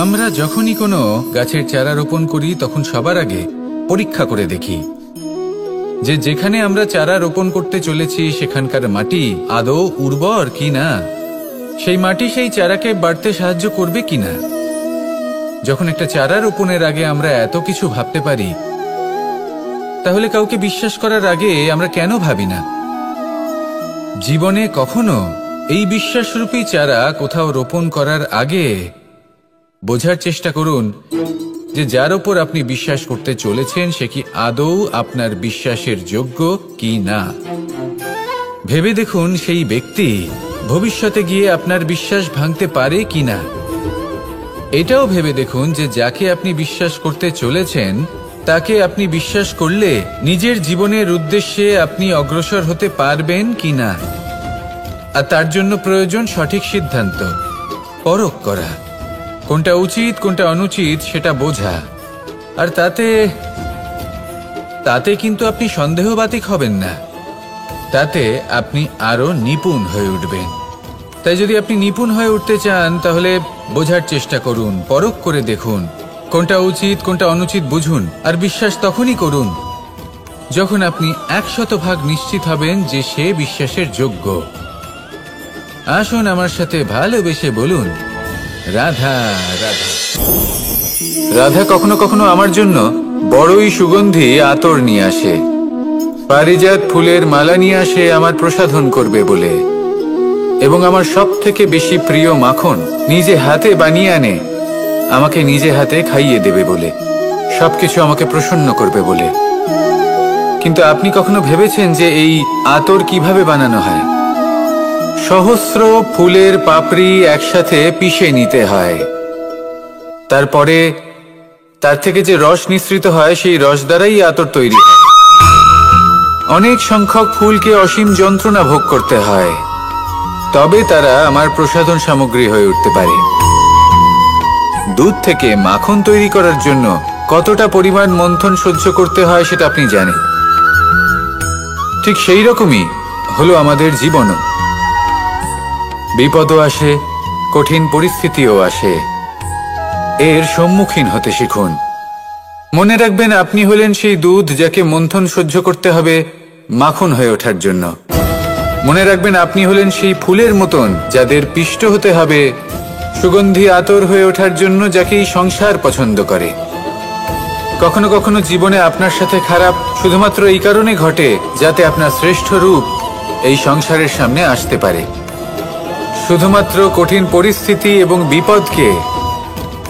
আমরা যখনই কোনো গাছের চারা রোপণ করি তখন সবার আগে পরীক্ষা করে দেখি যে যেখানে আমরা চারা রোপণ করতে চলেছি সেখানকার মাটি আদৌ উর্বর কিনা, সেই মাটি সেই চারাকে বাড়তে সাহায্য করবে কিনা। যখন একটা চারা রোপণের আগে আমরা এত কিছু ভাবতে পারি, তাহলে কাউকে বিশ্বাস করার আগে আমরা কেন ভাবি না? জীবনে কখনো এই বিশ্বাসরূপী চারা কোথাও রোপণ করার আগে বোঝার চেষ্টা করুন যে যার ওপর আপনি বিশ্বাস করতে চলেছেন সে কি আদৌ আপনার বিশ্বাসের যোগ্য কি না। ভেবে দেখুন সেই ব্যক্তি ভবিষ্যতে গিয়ে আপনার বিশ্বাস ভাঙতে পারে কি না। এটাও ভেবে দেখুন যে যাকে আপনি বিশ্বাস করতে চলেছেন তাকে আপনি বিশ্বাস করলে নিজের জীবনের উদ্দেশ্যে আপনি অগ্রসর হতে পারবেন কি না। আর তার জন্য প্রয়োজন সঠিক সিদ্ধান্ত, পরখ করা, কোনটা উচিত কোনটা অনুচিত সেটা বোঝা। আর তাতে কিন্তু আপনি সন্দেহবাতিক হবেন না, তাতে আপনি আরো নিপুণ হয়ে উঠবেন। তাই যদি আপনি নিপুণ হয়ে উঠতে চান তাহলে বোঝার চেষ্টা করুন, পরখ করে দেখুন, কোনটা উচিত কোনটা অনুচিত বুঝুন। আর বিশ্বাস তখনই করুন যখন আপনি 100% নিশ্চিত হবেন যে সে বিশ্বাসের যোগ্য। আসুন আমার সাথে ভালোবেসে বলুন, রাধা রাধা। রাধা কখনো কখনো আমার জন্য বড়ই সুগন্ধি আতর নিয়ে আসে, পারিজাত ফুলের মালা নিয়ে আসে আমার প্রসাধন করবে বলে, এবং আমার সব থেকে বেশি প্রিয় মাখন নিজে হাতে বানিয়ে আনে আমাকে নিজে হাতে খাইয়ে দেবে বলে, সবকিছু আমাকে প্রসন্ন করবে বলে। কিন্তু আপনি কখনো ভেবেছেন যে এই আতর কিভাবে বানানো হয়? সহস্র ফুলের পাপড়ি একসাথে পিষে নিতে হয়, তারপরে তার থেকে যে রস নিঃসৃত হয় সেই রস দ্বারাই আতর তৈরি হয়। অনেক সংখ্যক ফুলকে অসীম যন্ত্রণা ভোগ করতে হয়, তবে তারা আমার প্রসাধন সামগ্রী হয়ে উঠতে পারে। দুধ থেকে মাখন তৈরি করার জন্য কতটা পরিমাণ মন্থন সহ্য করতে হয় সেটা আপনি জানেন। ঠিক সেই রকমই হলো আমাদের জীবনও। বিপদও আসে, কঠিন পরিস্থিতিও আসে, এর সম্মুখীন হতে শিখুন। মনে রাখবেন আপনি হলেন সেই দুধ যাকে মন্থন সহ্য করতে হবে মাখন হয়ে ওঠার জন্য। মনে রাখবেন আপনি হলেন সেই ফুলের মতন যাদের পিষ্ট হতে হবে সুগন্ধি আতর হয়ে ওঠার জন্য, যাকে এই সংসার পছন্দ করে। কখনো কখনো জীবনে আপনার সাথে খারাপ শুধুমাত্র এই কারণে ঘটে যাতে আপনার শ্রেষ্ঠ রূপ এই সংসারের সামনে আসতে পারে। শুধুমাত্র কঠিন পরিস্থিতি এবং বিপদকে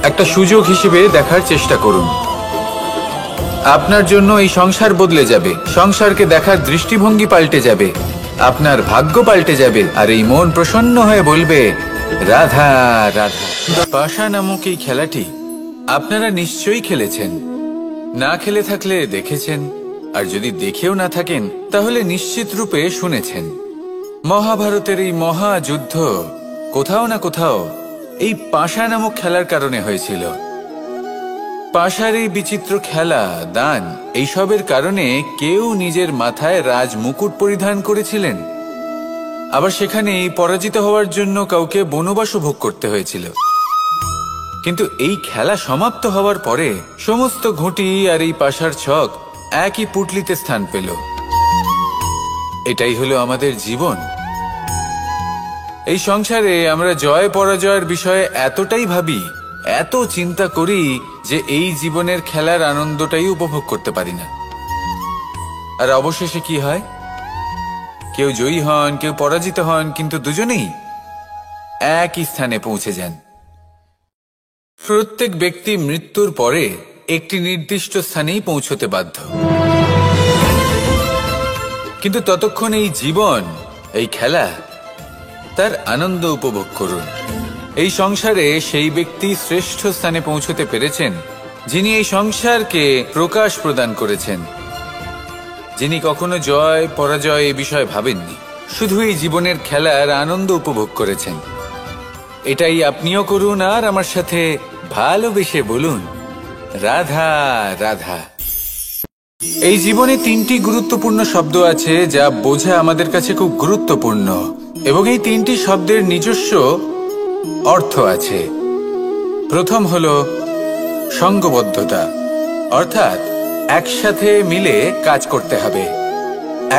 একটা সুযোগ হিসেবে দেখার চেষ্টা করুন। আপনার জন্য এই সংসার বদলে যাবে, সংসারকে দেখার দৃষ্টিভঙ্গি পাল্টে যাবে, আপনার ভাগ্য পাল্টে যাবে, আর এই মন প্রসন্ন হয়ে বলবে, রাধা রাধা। পাশা নামক এই খেলাটি আপনারা নিশ্চয়ই খেলেছেন, না খেলে থাকলে দেখেছেন, আর যদি দেখেও না থাকেন তাহলে নিশ্চিত রূপে শুনেছেন। মহাভারতের এই মহাযুদ্ধ কোথাও না কোথাও এই পাশা নামক খেলার কারণে হয়েছিল। পাশার এই বিচিত্র খেলা, দান, এইসবের কারণে কেউ নিজের মাথায় রাজ মুকুট পরিধান করেছিলেন, আবার সেখানেই পরাজিত হওয়ার জন্য কাউকে বনবাসও ভোগ করতে হয়েছিল। কিন্তু এই খেলা সমাপ্ত হওয়ার পরে সমস্ত ঘুঁটি আর এই পাশার ছক একই পুটলিতে স্থান পেল। এটাই হলো আমাদের জীবন। এই সংসারে আমরা জয় পরাজয়ের বিষয়ে এতটাই ভাবি, এত চিন্তা করি যে এই জীবনের খেলার আনন্দটাই উপভোগ করতে পারি না। আর অবশেষে কি হয়? কেউ জয়ী হন, কেউ পরাজিত হন, কিন্তু দুজনেই একই স্থানে পৌঁছে যান। প্রত্যেক ব্যক্তি মৃত্যুর পরে একটি নির্দিষ্ট স্থানেই পৌঁছতে বাধ্য, কিন্তু ততক্ষণ এই জীবন, এই খেলা, তার আনন্দ উপভোগ করুন। এই সংসারে সেই ব্যক্তি শ্রেষ্ঠ স্থানে পৌঁছতে পেরেছেন যিনি এই সংসারকে প্রকাশ প্রদান করেছেন, যিনি কখনো জয় পরাজয় এ বিষয়ে ভাবেননি, শুধু এই জীবনের খেলার আনন্দ উপভোগ করেছেন। এটাই আপনিও করুন আর আমার সাথে ভালোবেসে বলুন, রাধা রাধা। এই জীবনে তিনটি গুরুত্বপূর্ণ শব্দ আছে যা বোঝা আমাদের কাছে খুব গুরুত্বপূর্ণ, এবং এই তিনটি শব্দের নিজস্ব অর্থ আছে। প্রথম হলো সঙ্গবদ্ধতা, অর্থাৎ একসাথে মিলে কাজ করতে হবে,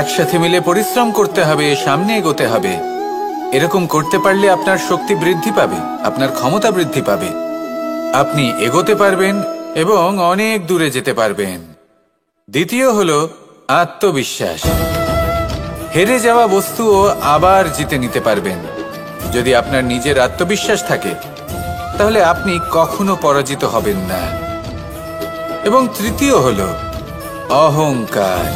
একসাথে মিলে পরিশ্রম করতে হবে, সামনে এগোতে হবে। এরকম করতে পারলে আপনার শক্তি বৃদ্ধি পাবে, আপনার ক্ষমতা বৃদ্ধি পাবে, আপনি এগোতে পারবেন এবং অনেক দূরে যেতে পারবেন। দ্বিতীয় হলো আত্মবিশ্বাস। হেরে যাওয়া বস্তুও আবার জিতে নিতে পারবেন। যদি আপনার নিজের আত্মবিশ্বাস থাকে তাহলে আপনি কখনো পরাজিত হবেন না। এবং তৃতীয় হলো অহংকার।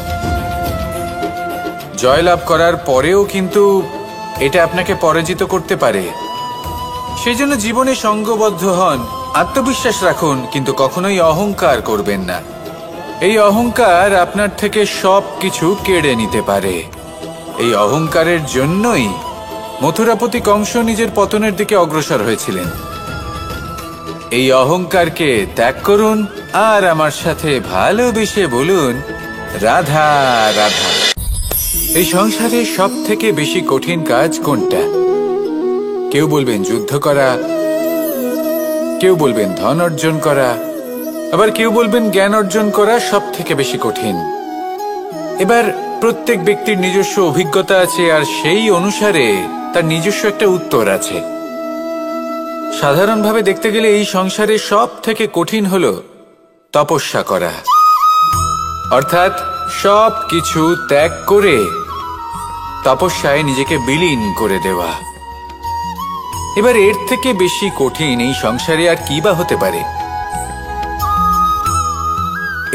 জয়লাভ করার পরেও কিন্তু এটা আপনাকে পরাজিত করতে পারে। সেই জন্য জীবনে সঙ্গবদ্ধ হন, আত্মবিশ্বাস রাখুন, কিন্তু কখনোই অহংকার করবেন না। এই অহংকার আপনার থেকে সব কিছু কেড়ে নিতে পারে। এই অহংকারের জন্যই মথুরাপতি কংস নিজের পতনের দিকে অগ্রসর হয়েছিলেন। এই অহংকারকে ত্যাগ করুন আর আমার সাথে ভালোবেসে বলুন, রাধা রাধা। এই সংসারে সব থেকে বেশি কঠিন কাজ কোনটা? কেউ বলবেন যুদ্ধ করা, কেউ বলবেন ধন অর্জন করা, আবার কেউ বলবেন জ্ঞান অর্জন করা সব থেকে বেশি কঠিন। এবার প্রত্যেক ব্যক্তির নিজস্ব অভিজ্ঞতা আছে আর সেই অনুসারে তার নিজস্ব একটা উত্তর আছে। সাধারণভাবে দেখতে গেলে এই সংসারে সব থেকে কঠিন হলো তপস্যা করা, অর্থাৎ সব কিছু ত্যাগ করে তপস্যায় নিজেকে বিলীন করে দেওয়া। এবার এর থেকে বেশি কঠিন এই সংসারে আর কি বা হতে পারে?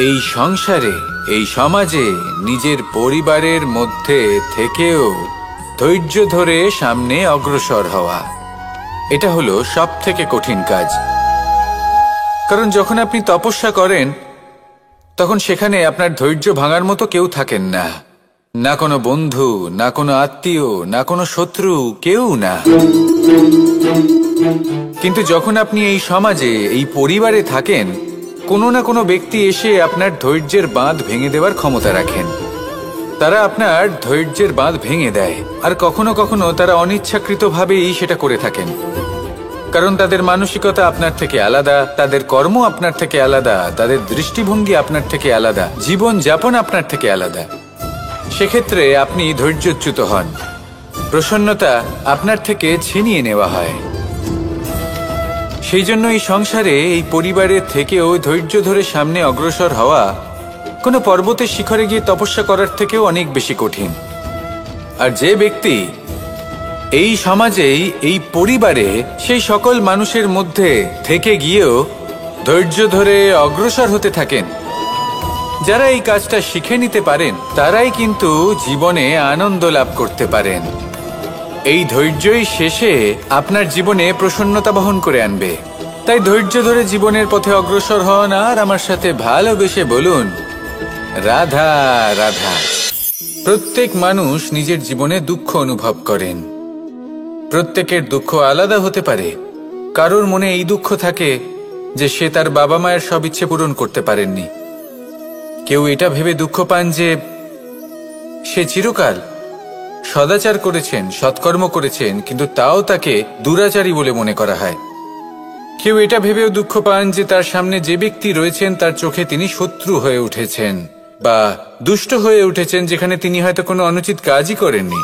এই সংসারে, এই সমাজে, নিজের পরিবারের মধ্যে থেকেও ধৈর্য ধরে সামনে অগ্রসর হওয়া, এটা হলো সব থেকে কঠিন কাজ। কারণ যখন আপনি তপস্যা করেন তখন সেখানে আপনার ধৈর্য ভাঙার মতো কেউ থাকেন না, না কোনো বন্ধু, না কোনো আত্মীয়, না কোনো শত্রু, কেউ না। কিন্তু যখন আপনি এই সমাজে, এই পরিবারে থাকেন, কোনো না কোনো ব্যক্তি এসে আপনার ধৈর্যের বাঁধ ভেঙে দেওয়ার ক্ষমতা রাখেন। তারা আপনার ধৈর্যের বাঁধ ভেঙে দেয়, আর কখনো কখনো তারা অনিচ্ছাকৃতভাবেই সেটা করে থাকেন। কারণ তাদের মানসিকতা আপনার থেকে আলাদা, তাদের কর্ম আপনার থেকে আলাদা, তাদের দৃষ্টিভঙ্গি আপনার থেকে আলাদা, জীবন যাপন আপনার থেকে আলাদা। সেক্ষেত্রে আপনি ধৈর্যচ্যুত হন, প্রসন্নতা আপনার থেকে ছিনিয়ে নেওয়া হয়। সেই জন্য এই সংসারে, এই পরিবারের থেকেও ধৈর্য ধরে সামনে অগ্রসর হওয়া কোনো পর্বতের শিখরে গিয়ে তপস্যা করার থেকেও অনেক বেশি কঠিন। আর যে ব্যক্তি এই সমাজেই, এই পরিবারে, সেই সকল মানুষের মধ্যে থেকে গিয়েও ধৈর্য ধরে অগ্রসর হতে থাকেন, যারা এই কাজটা শিখে নিতে পারেন, তারাই কিন্তু জীবনে আনন্দ লাভ করতে পারেন। এই ধৈর্যই শেষে আপনার জীবনে প্রসন্নতা বহন করে আনবে। তাই ধৈর্য ধরে জীবনের পথে অগ্রসর হন আর আমার সাথে ভালোবেসে বলুন, রাধা রাধা। প্রত্যেক মানুষ নিজের জীবনে দুঃখ অনুভব করেন। প্রত্যেকের দুঃখ আলাদা হতে পারে। কারোর মনে এই দুঃখ থাকে যে সে তার বাবা মায়ের সব ইচ্ছে পূরণ করতে পারেননি। কেউ এটা ভেবে দুঃখ পান যে সে চিরকাল সদাচার করেছেন, সৎকর্ম করেছেন, কিন্তু তাও তাকে দুরাচারী বলে মনে করা হয়। কেউ এটা ভেবেও দুঃখ পান যে তার সামনে যে ব্যক্তি রয়েছেন তার চোখে তিনি শত্রু হয়ে উঠেছেন বা দুষ্ট হয়ে উঠেছেন, যেখানে তিনি হয়তো কোনো অনুচিত কাজই করেননি।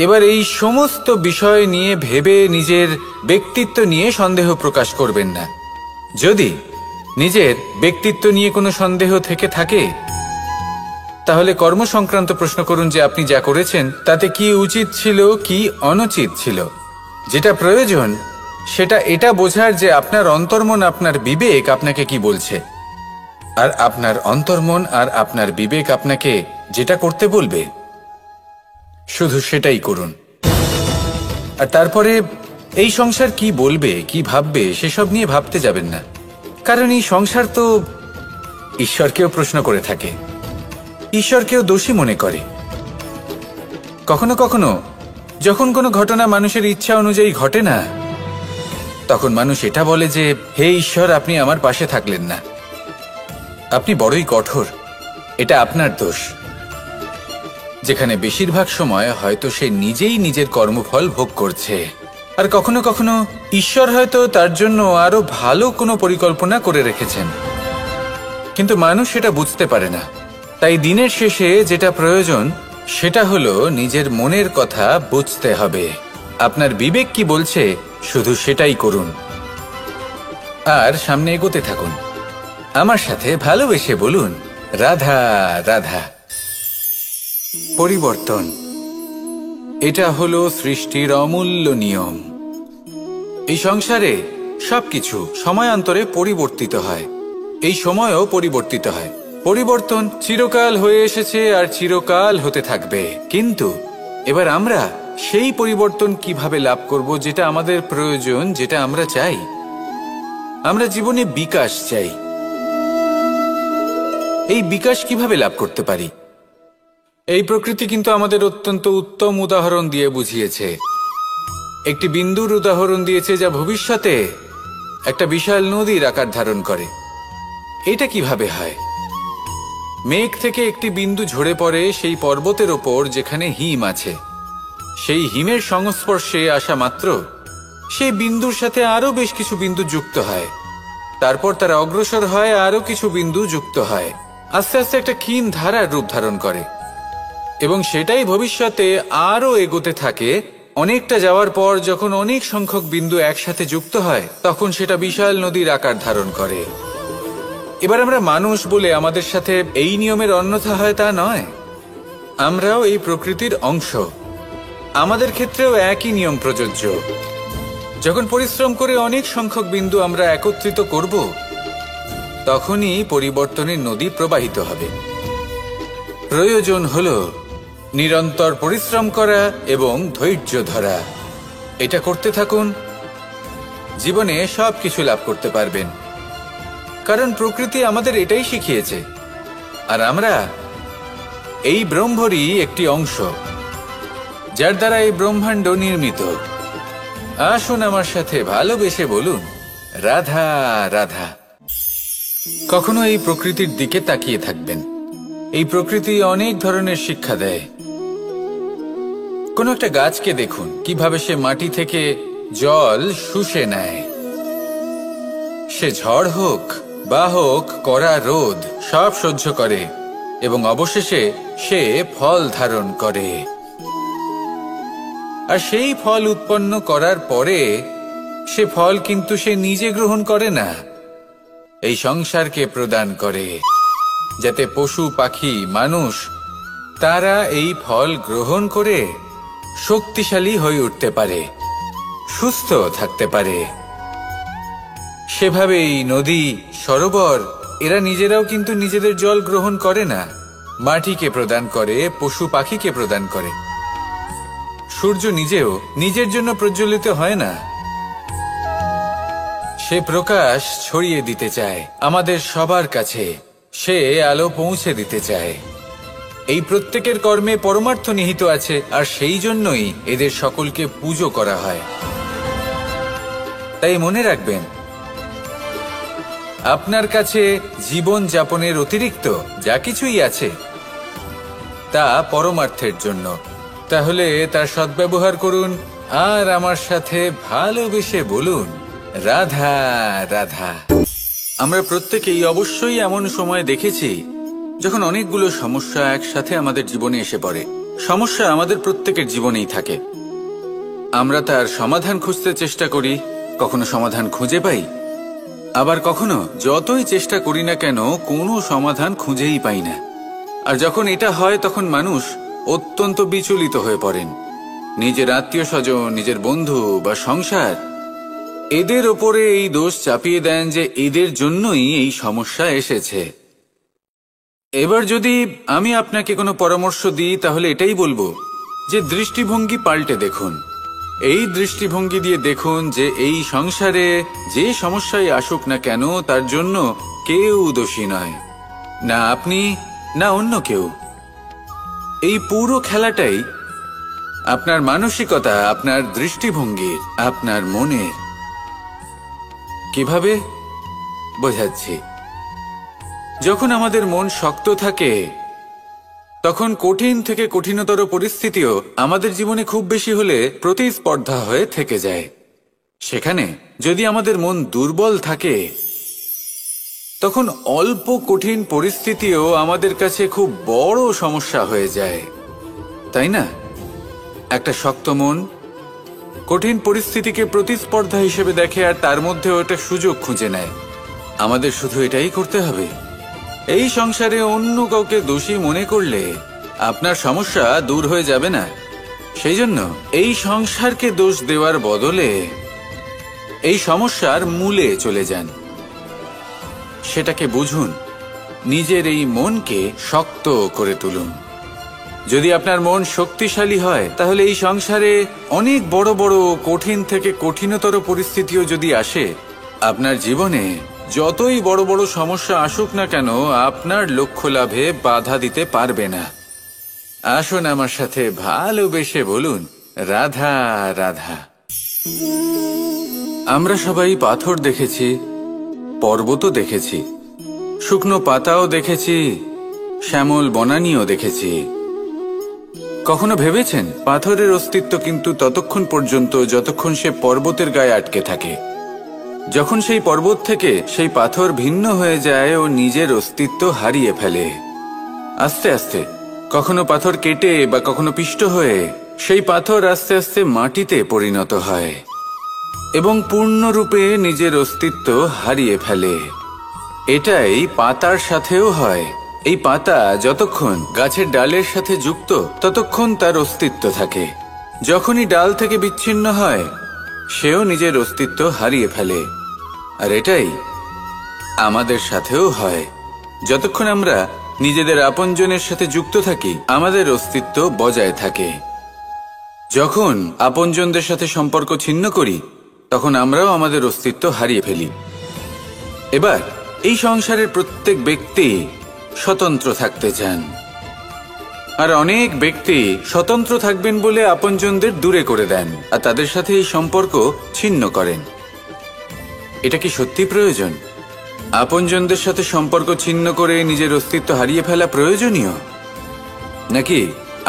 এবার এই সমস্ত বিষয় নিয়ে ভেবে নিজের ব্যক্তিত্ব নিয়ে সন্দেহ প্রকাশ করবেন না। যদি নিজের ব্যক্তিত্ব নিয়ে কোনো সন্দেহ থেকে থাকে তাহলে কর্ম সংক্রান্ত প্রশ্ন করুন যে আপনি যা করেছেন তাতে কি উচিত ছিল, কি অনুচিত ছিল। যেটা প্রয়োজন সেটা এটা বোঝার যে আপনার অন্তর্মন, আপনার বিবেক আপনাকে কি বলছে, আর আপনার অন্তর্মন আর আপনার বিবেক আপনাকে যেটা করতে বলবে শুধু সেটাই করুন। আর তারপরে এই সংসার কি বলবে, কি ভাববে সেসব নিয়ে ভাবতে যাবেন না। কারণ এই সংসার তো ঈশ্বরকেও প্রশ্ন করে থাকে, ঈশ্বরকেও দোষী মনে করে। কখনো কখনো যখন কোনো ঘটনা মানুষের ইচ্ছা অনুযায়ী ঘটে না, তখন মানুষ এটা বলে যে হে ঈশ্বর, আপনি আমার পাশে থাকলেন না, আপনি বড়ই কঠোর, এটা আপনার দোষ। যেখানে বেশিরভাগ সময় হয়তো সে নিজেই নিজের কর্মফল ভোগ করছে আর কখনো কখনো ঈশ্বর হয়তো তার জন্য আরো ভালো কোনো পরিকল্পনা করে রেখেছেন, কিন্তু মানুষ সেটা বুঝতে পারে না। তাই দিনের শেষে যেটা প্রয়োজন সেটা হলো নিজের মনের কথা বুঝতে হবে। আপনার বিবেক কি বলছে শুধু সেটাই করুন আর সামনে এগোতে থাকুন। আমার সাথে ভালোবেসে বলুন, রাধা রাধা। পরিবর্তন, এটা হলো সৃষ্টির অমূল্য নিয়ম। এই সংসারে সবকিছু সময়ান্তরে পরিবর্তিত হয়, এই সময়ও পরিবর্তিত হয়। পরিবর্তন চিরকাল হয়ে এসেছে আর চিরকাল হতে থাকবে, কিন্তু এবার আমরা সেই পরিবর্তন কিভাবে লাভ করব যেটা আমাদের প্রয়োজন, যেটা আমরা চাই। আমরা জীবনে বিকাশ চাই। এই বিকাশ কিভাবে লাভ করতে পারি? এই প্রকৃতি কিন্তু আমাদের অত্যন্ত উত্তম উদাহরণ দিয়ে বুঝিয়েছে। একটি বিন্দুর উদাহরণ দিয়েছে যা ভবিষ্যতে একটা বিশাল নদীর আকার ধারণ করে। এটা কিভাবে হয়? মেঘ থেকে একটি বিন্দু ঝরে পড়ে সেই পর্বতের ওপর যেখানে হিম আছে। সেই হিমের সংস্পর্শে আসা মাত্র সেই বিন্দুর সাথে আরো বেশ কিছু বিন্দু যুক্ত হয়। তারপর তারা অগ্রসর হয়, আরো কিছু বিন্দু যুক্ত হয়, আস্তে আস্তে একটা ক্ষীণ ধারার রূপ ধারণ করে এবং সেটাই ভবিষ্যতে আরো এগোতে থাকে। অনেকটা যাওয়ার পর যখন অনেক সংখ্যক বিন্দু একসাথে যুক্ত হয় তখন সেটা বিশাল নদীর আকার ধারণ করে। এবার আমরা মানুষ বলে আমাদের সাথে এই নিয়মের অন্যথা হয় তা নয়। আমরাও এই প্রকৃতির অংশ, আমাদের ক্ষেত্রেও একই নিয়ম প্রযোজ্য। যখন পরিশ্রম করে অনেক সংখ্যক বিন্দু আমরা একত্রিত করব তখনই পরিবর্তনের নদী প্রবাহিত হবে। প্রয়োজন হলো নিরন্তর পরিশ্রম করা এবং ধৈর্য ধরা। এটা করতে থাকুন, জীবনে সবকিছু লাভ করতে পারবেন, কারণ প্রকৃতি আমাদের এটাই শিখিয়েছে। আর আমরা এই ব্রহ্মরই একটি অংশ, যার দ্বারা এই ব্রহ্মাণ্ড নির্মিত। আসুন আমার সাথে ভালোবেসে বলুন, রাধা রাধা। কখনো এই প্রকৃতির দিকে তাকিয়ে থাকবেন। এই প্রকৃতি অনেক ধরনের শিক্ষা দেয়। কোন একটা গাছকে দেখুন কিভাবে সে মাটি থেকে জল শুষে নেয়। সে ঝড় হোক বা হোক কড়া রোদ সব সহ্য করে এবং অবশেষে সে ফল ধারণ করে। আর সেই ফল উৎপন্ন করার পরে সে ফল কিন্তু সে নিজে গ্রহণ করে না, এই সংসারকে প্রদান করে, যাতে পশু পাখি মানুষ তারা এই ফল গ্রহণ করে শক্তিশালী হয়ে উঠতে পারে, সুস্থ থাকতে পারে। সেভাবেই নদী, সরোবর এরা নিজেরাও কিন্তু নিজেদের জল গ্রহণ করে না, মাটিকে প্রদান করে, পশু পাখিকে প্রদান করে। সূর্য নিজেও নিজের জন্য প্রজ্বলিত হয় না, সে প্রকাশ ছড়িয়ে দিতে চায় আমাদের সবার কাছে, সে আলো পৌঁছে দিতে চায়। এই প্রত্যেকের কর্মে পরমার্থ নিহিত আছে, আর সেই জন্যই এদের সকলকে পুজো করা হয়। তাই মনে রাখবেন, আপনার কাছে জীবন যাপনের অতিরিক্ত যা কিছুই আছে তা পরমার্থের জন্য। তাহলে তার সদ্ব্যবহার করুন আর আমার সাথে ভালোবেসে বলুন, রাধা রাধা। আমরা প্রত্যেকেই অবশ্যই এমন সময় দেখেছি যখন অনেকগুলো সমস্যা একসাথে আমাদের জীবনে এসে পড়ে। সমস্যা আমাদের প্রত্যেকের জীবনেই থাকে। আমরা তার সমাধান খুঁজতে চেষ্টা করি, কখনো সমাধান খুঁজে পাই, আবার কখনো যতই চেষ্টা করি না কেন কোনো সমাধান খুঁজেই পাই না। আর যখন এটা হয় তখন মানুষ অত্যন্ত বিচলিত হয়ে পড়েন। নিজের আত্মীয় স্বজন, নিজের বন্ধু বা সংসার এদের ওপরে এই দোষ চাপিয়ে দেন যে এদের জন্যই এই সমস্যা এসেছে। এবার যদি আমি আপনাকে কোনো পরামর্শ দিই তাহলে এটাই বলবো যে দৃষ্টিভঙ্গি পাল্টে দেখুন। এই দৃষ্টিভঙ্গি দিয়ে দেখুন যে এই সংসারে যে সমস্যাই আসুক না কেন তার জন্য কেউ দোষী নয়, না আপনি না অন্য কেউ। এই পুরো খেলাটাই আপনার মানসিকতা, আপনার দৃষ্টিভঙ্গির, আপনার মনের। কিভাবে বোঝাচ্ছি? যখন আমাদের মন শক্ত থাকে তখন কঠিন থেকে কঠিনতর পরিস্থিতিও আমাদের জীবনে খুব বেশি হলে প্রতিস্পর্ধা হয়ে থেকে যায়। সেখানে যদি আমাদের মন দুর্বল থাকে, তখন অল্প কঠিন পরিস্থিতিও আমাদের কাছে খুব বড় সমস্যা হয়ে যায়, তাই না? একটা শক্ত মন কঠিন পরিস্থিতিকে প্রতিস্পর্ধা হিসেবে দেখে আর তার মধ্যে ওটা সুযোগ খুঁজে নেয়। আমাদের শুধু এটাই করতে হবে। এই সংসারে অন্য কাউকে দোষী মনে করলে আপনার সমস্যা দূর হয়ে যাবে না। সেই জন্য এই সংসারকে দোষ দেওয়ার বদলে এই সমস্যার মূলে চলে যান, সেটাকে বুঝুন, নিজের এই মনকে শক্ত করে তুলুন। যদি আপনার মন শক্তিশালী হয়, তাহলে এই সংসারে অনেক বড় বড় কঠিন থেকে কঠিনতর পরিস্থিতিও যদি আসে, আপনার জীবনে যতই বড় বড় সমস্যা আসুক না কেন, আপনার লক্ষ্য লাভে বাধা দিতে পারবে না। আসুন আমার সাথে ভালোবেসে বলুন, রাধা রাধা। আমরা সবাই পাথর দেখেছি, পর্বতও দেখেছি, শুকনো পাতাও দেখেছি, শ্যামল বনানীও দেখেছি। কখনো ভেবেছেন পাথরের অস্তিত্ব কিন্তু ততক্ষণ পর্যন্ত যতক্ষণ সে পর্বতের গায়ে আটকে থাকে। যখন সেই পর্বত থেকে সেই পাথর ভিন্ন হয়ে যায় ও নিজের অস্তিত্ব হারিয়ে ফেলে। আস্তে আস্তে কখনো পাথর কেটে বা কখনো পিষ্ট হয়ে সেই পাথর আস্তে আস্তে মাটিতে পরিণত হয় এবং পূর্ণরূপে নিজের অস্তিত্ব হারিয়ে ফেলে। এটাই পাতার সাথেও হয়। এই পাতা যতক্ষণ গাছের ডালের সাথে যুক্ত ততক্ষণ তার অস্তিত্ব থাকে। যখনই ডাল থেকে বিচ্ছিন্ন হয়, সেও নিজের অস্তিত্ব হারিয়ে ফেলে। আর এটাই আমাদের সাথেও হয়। যতক্ষণ আমরা নিজেদের আপনজনের সাথে যুক্ত থাকি, আমাদের অস্তিত্ব বজায় থাকে। যখন আপনজনদের সাথে সম্পর্ক ছিন্ন করি, তখন আমরাও আমাদের অস্তিত্ব হারিয়ে ফেলি। এবার এই সংসারের প্রত্যেক ব্যক্তি স্বতন্ত্র থাকতে চান, আর অনেক ব্যক্তি স্বতন্ত্র থাকবেন বলে আপনজনদের দূরে করে দেন আর তাদের সাথে এই সম্পর্ক ছিন্ন করেন। এটা কি সত্যি প্রয়োজন? আপনজনদের সাথে সম্পর্ক ছিন্ন করে নিজের অস্তিত্ব হারিয়ে ফেলা প্রয়োজনীয়, নাকি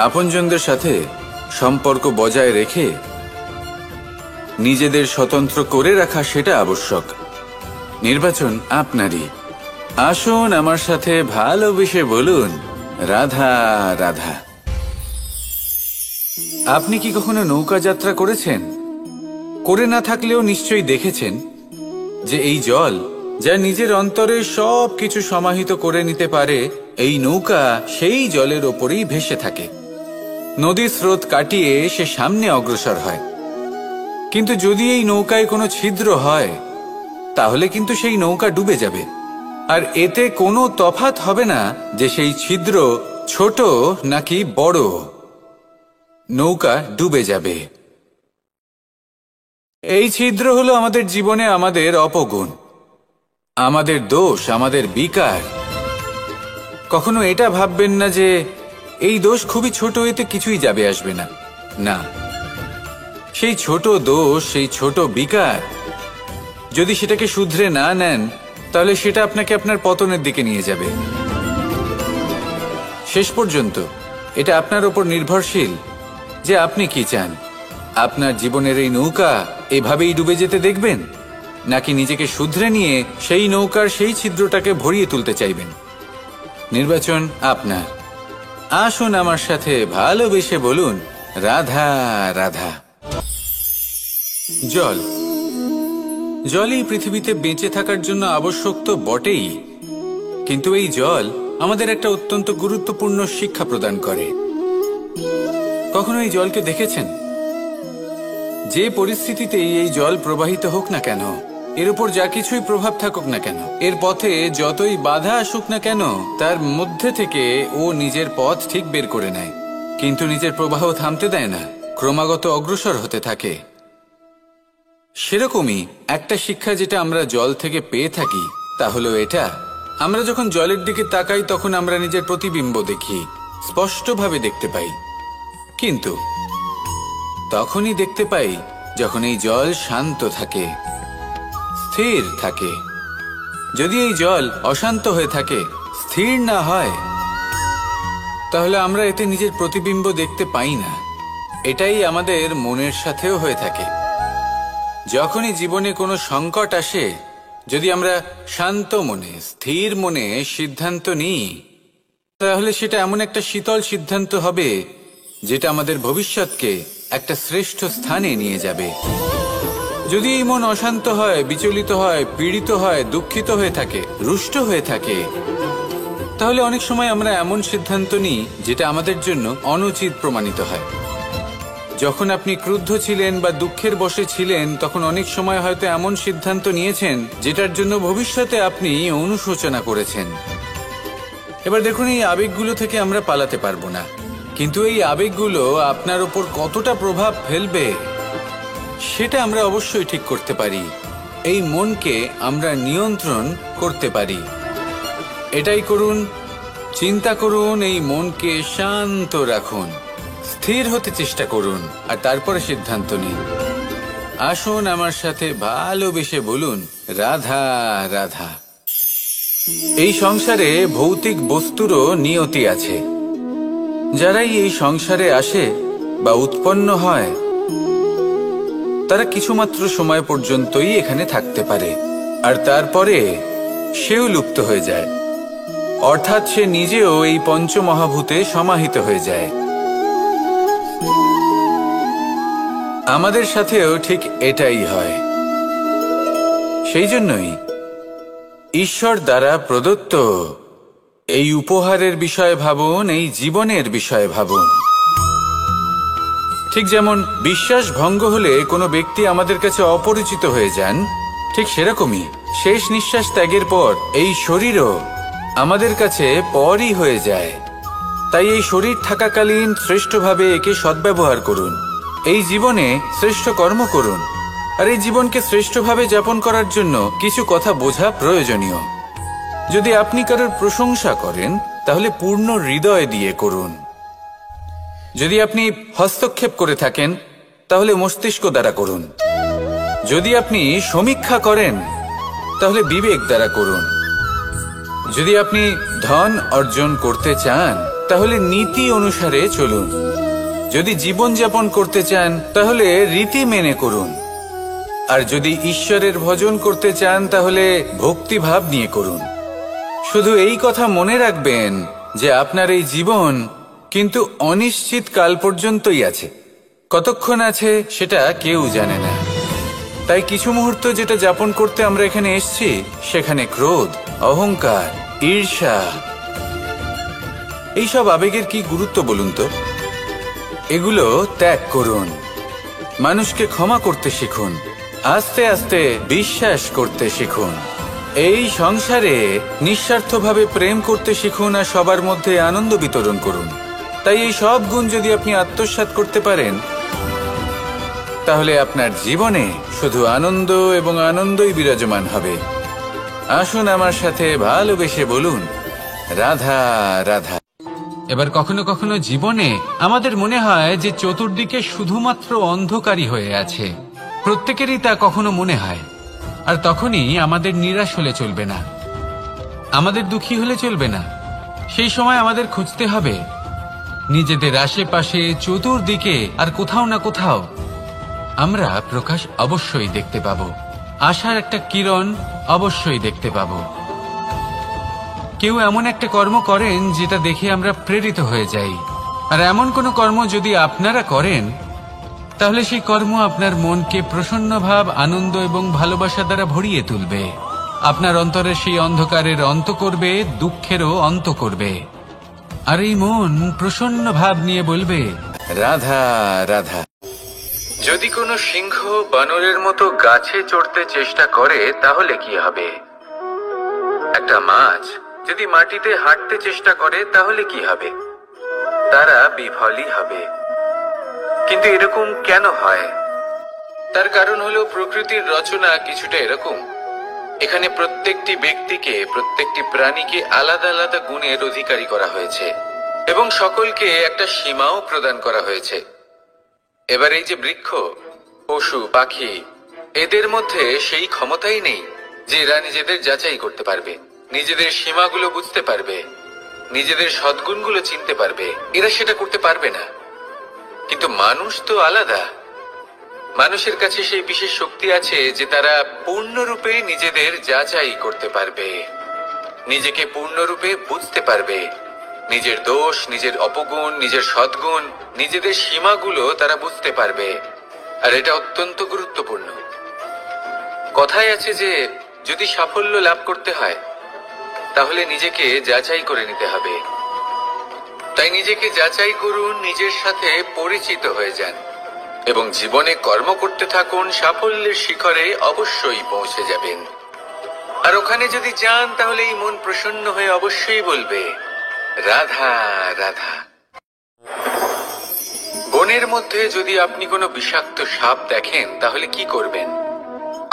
আপনজনদের সাথে সম্পর্ক বজায় রেখে নিজেদের স্বতন্ত্র করে রাখা সেটা আবশ্যক? নির্বাচন আপনারই। আসুন আমার সাথে ভালোবেসে বলুন, রাধা রাধা। আপনি কি কখনো নৌকা যাত্রা করেছেন? করে না থাকলেও নিশ্চয়ই দেখেছেন যে এই জল যা নিজের অন্তরে সব কিছু সমাহিত করে নিতে পারে, এই নৌকা সেই জলের ওপরেই ভেসে থাকে। নদীর স্রোত কাটিয়ে সে সামনে অগ্রসর হয়। কিন্তু যদি এই নৌকায় কোনো ছিদ্র হয়, তাহলে কিন্তু সেই নৌকা ডুবে যাবে। আর এতে কোনো তফাৎ হবে না যে সেই ছিদ্র ছোট নাকি বড়, নৌকা ডুবে যাবে। এই ছিদ্র হলো আমাদের জীবনে আমাদের অপগুণ, আমাদের দোষ, আমাদের বিকার। কখনো এটা ভাববেন না যে এই দোষ খুবই ছোট, এতে কিছুই যাবে আসবে না। না, সেই ছোট দোষ, সেই ছোট বিকার যদি সেটাকে শুধরে না নেন, তাহলে সেটা আপনাকে আপনার পতনের দিকে নিয়ে যাবে। শেষ পর্যন্ত এটা আপনার ওপর নির্ভরশীল যে আপনি কি চান। আপনার জীবনের এই নৌকা এভাবেই ডুবে যেতে দেখবেন, নাকি নিজেকে শুধরে নিয়ে সেই নৌকার সেই ছিদ্রটাকে ভরিয়ে তুলতে চাইবেন? নির্বাচন আপনার। আসুন আমার সাথে ভালোবেসে বলুন, রাধা রাধা। জল, জলই পৃথিবীতে বেঁচে থাকার জন্য আবশ্যক তো বটেই, কিন্তু এই জল আমাদের একটা অত্যন্ত গুরুত্বপূর্ণ শিক্ষা প্রদান করে। কখনো এই জলকে দেখেছেন? যে পরিস্থিতিতেই এই জল প্রবাহিত হোক না কেন, এর উপর যা কিছুই প্রভাব থাকুক না কেন, এর পথে যতই বাধা আসুক না কেন, তার মধ্যে থেকে ও নিজের পথ ঠিক বের করে নেয়, কিন্তু নিজের প্রবাহ থামতে দেয় না, ক্রমাগত অগ্রসর হতে থাকে। সেরকমই একটা শিক্ষা যেটা আমরা জল থেকে পেয়ে থাকি, তা হলো এটা: আমরা যখন জলের দিকে তাকাই, তখন আমরা নিজের প্রতিবিম্ব দেখি, স্পষ্টভাবে দেখতে পাই। কিন্তু তখনই দেখতে পাই যখন এই জল শান্ত থাকে, স্থির থাকে। যদি এই জল অশান্ত হয়ে থাকে, স্থির না হয়, তাহলে আমরা এতে নিজের প্রতিবিম্ব দেখতে পাই না। এটাই আমাদের মনের সাথেও হয়ে থাকে। যখনই জীবনে কোনো সংকট আসে, যদি আমরা শান্ত মনে, স্থির মনে সিদ্ধান্ত নিই, তাহলে সেটা এমন একটা শীতল সিদ্ধান্ত হবে যেটা আমাদের ভবিষ্যৎকে একটা শ্রেষ্ঠ স্থানে নিয়ে যাবে। যদি এই মন অশান্ত হয়, বিচলিত হয়, পীড়িত হয়, দুঃখিত হয়ে থাকে, রুষ্ট হয়ে থাকে, তাহলে অনেক সময় আমরা এমন সিদ্ধান্ত নিই যেটা আমাদের জন্য অনুচিত প্রমাণিত হয়। যখন আপনি ক্রুদ্ধ ছিলেন বা দুঃখের বশে ছিলেন, তখন অনেক সময় হয়তো এমন সিদ্ধান্ত নিয়েছেন যেটার জন্য ভবিষ্যতে আপনি অনুশোচনা করেছেন। এবার দেখুন, এই আবেগগুলো থেকে আমরা পালাতে পারবো না, কিন্তু এই আবেগগুলো আপনার উপর কতটা প্রভাব ফেলবে সেটা আমরা অবশ্যই ঠিক করতে পারি। এই মনকে আমরা নিয়ন্ত্রণ করতে পারি। এটাই করুন, চিন্তা করুন, এই মনকে শান্ত রাখুন, স্থির হতে চেষ্টা করুন, আর তারপরে সিদ্ধান্ত নিন। আসুন আমার সাথে ভালোবেসে বলুন, রাধা রাধা। এই সংসারে ভৌতিক বস্তুরও নিয়তি আছে। যারাই এই সংসারে আসে বা উৎপন্ন হয়, তারা কিছুমাত্র সময় পর্যন্তই এখানে থাকতে পারে, আর তারপরে সেও লুপ্ত হয়ে যায়, অর্থাৎ সে নিজেও এই পঞ্চমহাভূতে সমাহিত হয়ে যায়। আমাদের সাথেও ঠিক এটাই হয়। সেই জন্যই ঈশ্বর দ্বারা প্রদত্ত এই উপহারের বিষয়ে ভাবুন, এই জীবনের বিষয়ে ভাবুন। ঠিক যেমন বিশ্বাস ভঙ্গ হলে কোনো ব্যক্তি আমাদের কাছে অপরিচিত হয়ে যান, ঠিক সেরকমই শেষ নিঃশ্বাস ত্যাগের পর এই শরীরও আমাদের কাছে পরই হয়ে যায়। তাই এই শরীর থাকাকালীন শ্রেষ্ঠভাবে একে সদ্ব্যবহার করুন, এই জীবনে শ্রেষ্ঠ কর্ম করুন, আর এই জীবনকে শ্রেষ্ঠভাবে যাপন করার জন্য কিছু কথা বোঝা প্রয়োজনীয়। যদি আপনি কারোর প্রশংসা করেন, তাহলে পূর্ণ হৃদয় দিয়ে করুন। যদি আপনি হস্তক্ষেপ করে থাকেন, তাহলে মস্তিষ্ক দ্বারা করুন। যদি আপনি সমীক্ষা করেন, তাহলে বিবেক দ্বারা করুন। যদি আপনি ধন অর্জন করতে চান, তাহলে নীতি অনুসারে চলুন। যদি জীবনযাপন করতে চান, তাহলে রীতি মেনে করুন। আর যদি ঈশ্বরের ভজন করতে চান, তাহলে ভক্তিভাব নিয়ে করুন। শুধু এই কথা মনে রাখবেন যে আপনার এই জীবন কিন্তু অনিশ্চিত কাল পর্যন্তই আছে। কতক্ষণ আছে সেটা কেউ জানে না। তাই কিছু মুহূর্ত যেটা যাপন করতে আমরা এখানে এসেছি, সেখানে ক্রোধ, অহংকার, ঈর্ষা, এইসব আবেগের কি গুরুত্ব বলুন তো? এগুলো ত্যাগ করুন। মানুষকে ক্ষমা করতে শিখুন, আস্তে আস্তে বিশ্বাস করতে শিখুন। এই সংসারে নিঃস্বার্থভাবে প্রেম করতে শিখুন, আর সবার মধ্যে আনন্দ বিতরণ করুন। তাই এই সব গুণ যদি আপনি আত্মসাৎ করতে পারেন, তাহলে আপনার জীবনে শুধু আনন্দ এবং আনন্দই বিরাজমান হবে। আসুন আমার সাথে ভালোবেসে বলুন, রাধা রাধা। এবার কখনো কখনো জীবনে আমাদের মনে হয় যে চতুর্দিকে শুধুমাত্র অন্ধকারই হয়ে আছে। প্রত্যেকেরই তা কখনো মনে হয়। আর তখনই আমাদের নিরাশ হলে চলবে না, আমাদের দুঃখী হলে চলবে না। সেই সময় আমাদের খুঁজতে হবে নিজেদের আশেপাশে, চতুর্দিকে, আর কোথাও না কোথাও আমরা প্রকাশ অবশ্যই দেখতে পাবো, আশার একটা কিরণ অবশ্যই দেখতে পাবো। কেউ এমন একটা কর্ম করেন যেটা দেখে আমরা প্রেরিত হয়ে যাই, আর এমন কোনো কর্ম যদি আপনারা করেন, তাহলে সেই কর্ম আপনার মনকে প্রসন্ন ভাব, আনন্দ এবং ভালোবাসা দ্বারা ভরিয়ে তুলবে। আপনার অন্তরের সেই অন্ধকারের অন্ত করবে, দুঃখেরও অন্ত করবে। আর এই মন প্রসন্ন ভাব নিয়ে বলবে, রাধা রাধা। যদি কোনো সিংহ বানরের মতো গাছে চড়তে চেষ্টা করে, তাহলে কি হবে? একটা মাছ যদি মাটিতে হাঁটতে চেষ্টা করে, তাহলে কি হবে? তারা বিফলই হবে। কিন্তু এরকম কেন হয়? তার কারণ হলো প্রকৃতির রচনা কিছুটা এরকম। এখানে প্রত্যেকটি ব্যক্তিকে, প্রত্যেকটি প্রাণীকে আলাদা আলাদা গুণের অধিকারী করা হয়েছে, এবং সকলকে একটা সীমাও প্রদান করা হয়েছে। এবার এই যে বৃক্ষ, পশু, পাখি, এদের মধ্যে সেই ক্ষমতাই নেই যে এরা নিজেদের যাচাই করতে পারবে, নিজেদের সীমাগুলো বুঝতে পারবে। নিজেদের সদ্গুণগুলো চিনতে পারবে, এরা সেটা করতে পারবে না। কিন্তু মানুষ তো আলাদা। মানুষের কাছে সেই বিশেষ শক্তি আছে যে তারা পূর্ণরূপে নিজেদের যাচাই করতে পারবে, নিজেকে পূর্ণরূপে বুঝতে পারবে, নিজের দোষ, নিজের অপগুণ, নিজের সদ্গুণ, নিজেদের সীমাগুলো তারা বুঝতে পারবে। আর এটা অত্যন্ত গুরুত্বপূর্ণ। কথায় আছে যে যদি সাফল্য লাভ করতে হয় তাহলে নিজেকে যাচাই করে নিতে হবে। তাই নিজেকে যাচাই করুন, নিজের সাথে পরিচিত হয়ে যান এবং জীবনে কর্ম করতে থাকুন। সাফল্যের শিখরে অবশ্যই পৌঁছে যাবেন। আর ওখানে যদি যান তাহলে এই মন প্রসন্ন হয়ে অবশ্যই বলবে, রাধা রাধা। বনের মধ্যে যদি আপনি কোনো বিষাক্ত সাপ দেখেন তাহলে কি করবেন?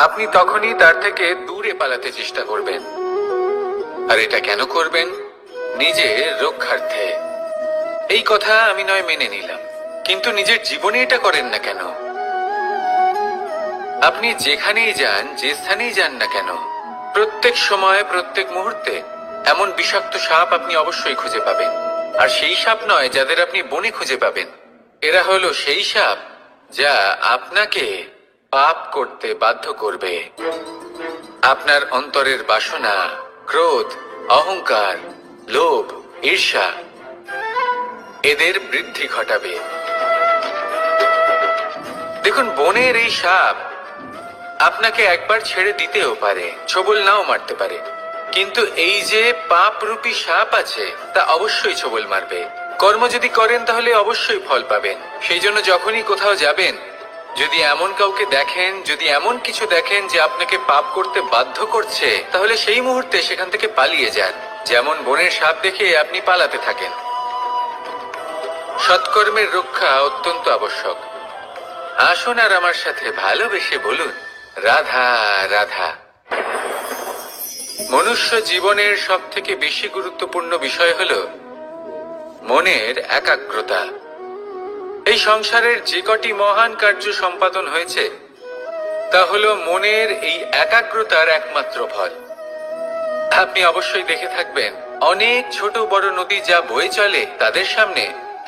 আপনি তখনই তার থেকে দূরে পালাতে চেষ্টা করবেন। আর এটা কেন করবেন? নিজের রক্ষার্থে। এই কথা আমি নয় মেনে নিলাম, কিন্তু নিজের জীবনে এটা করেন না কেন? আপনি যেখানেই যান, যে স্থানেই যান না কেন, প্রত্যেক সময়, প্রত্যেক মুহূর্তে এমন বিষাক্ত সাপ আপনি অবশ্যই খুঁজে পাবেন। আর সেই সাপ নয় যাদের আপনি বনে খুঁজে পাবেন, এরা হলো সেই সাপ যা আপনাকে পাপ করতে বাধ্য করবে। আপনার অন্তরের বাসনা, ক্রোধ, অহংকার, লোভ, ঈর্ষা এদের বৃদ্ধি ঘটাবে। দেখুন, বনের এই সাপ আপনাকে একবার ছেড়ে দিতেও পারে, ছোবল নাও মারতে পারে, কিন্তু এই যে পাপরূপী সাপ আছে তা অবশ্যই ছোবল মারবে। কর্ম যদি করেন তাহলে অবশ্যই ফল পাবেন। সেই জন্য যখনই কোথাও যাবেন, যদি এমন কাউকে দেখেন, যদি এমন কিছু দেখেন যে আপনাকে পাপ করতে বাধ্য করছে, তাহলে সেই মুহূর্তে সেখান থেকে পালিয়ে যান। যেমন বনের সাপ দেখে আপনি পালাতে থাকেন। সৎকর্মের রক্ষা অত্যন্ত আবশ্যক। আসুন আর আমার সাথে ভালোবেসে বলুন, রাধা রাধা। মনুষ্য জীবনের সব থেকে বেশি গুরুত্বপূর্ণ বিষয় হলো মনের একাগ্রতা। এই সংসারের যে কটি মহান কার্য সম্পাদন হয়েছে তা হলো মনের এই একাগ্রতার একমাত্র ফল। আপনি অবশ্যই দেখে থাকবেন, অনেক ছোট বড় নদী যা বয়ে চলে তাদের সামনে